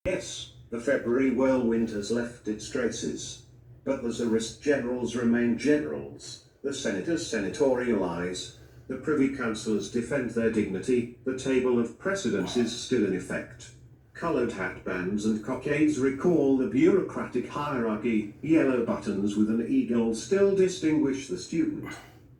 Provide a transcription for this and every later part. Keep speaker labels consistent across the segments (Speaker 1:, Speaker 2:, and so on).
Speaker 1: Yes, the February whirlwind has left its traces. But the Tsarist generals remain generals, the senators senatorialize, the privy councillors defend their dignity, the table of precedence is still in effect. Coloured hatbands and cockades recall the bureaucratic hierarchy, yellow buttons with an eagle still distinguish the student.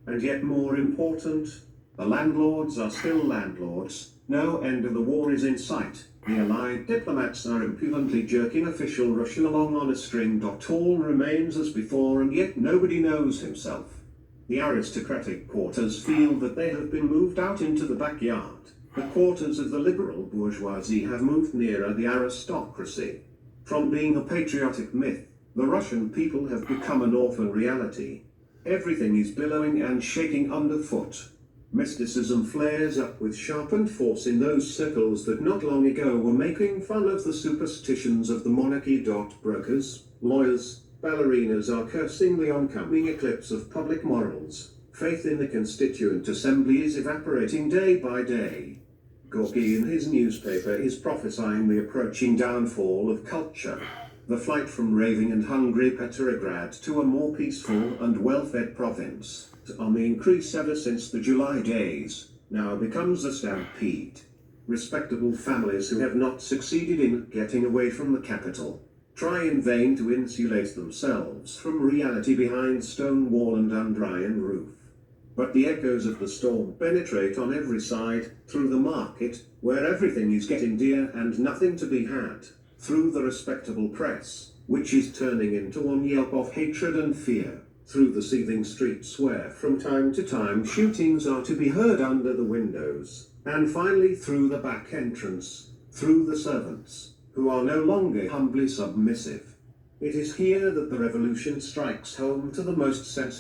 Speaker 1: And yet more important, the landlords are still landlords, no end of the war is in sight. The Allied diplomats are impudently jerking official Russia along on a string. All remains as before, and yet nobody knows himself. The aristocratic quarters feel that they have been moved out into the backyard. The quarters of the liberal bourgeoisie have moved nearer the aristocracy. From being a patriotic myth, the Russian people have become an orphan reality. Everything is billowing and shaking underfoot. Mysticism flares up with sharpened force in those circles that not long ago were making fun of the superstitions of the monarchy. Brokers, lawyers, ballerinas are cursing the oncoming eclipse of public morals. Faith in the Constituent Assembly is evaporating day by day. Gorky in his newspaper is prophesying the approaching downfall of culture. The flight from raving and hungry Petrograd to a more peaceful and well-fed province, on the increase ever since the July days, now becomes a stampede. Respectable families who have not succeeded in getting away from the capital try in vain to insulate themselves from reality behind stone wall and under-iron roof. But the echoes of the storm penetrate on every side, through the market, where everything is getting dear and nothing to be had, through the respectable press, which is turning into one yelp of hatred and fear, through the seething streets where from time to time shootings are to be heard under the windows, and finally through the back entrance, through the servants, who are no longer humbly submissive. It is here that the revolution strikes home to the most sensitive.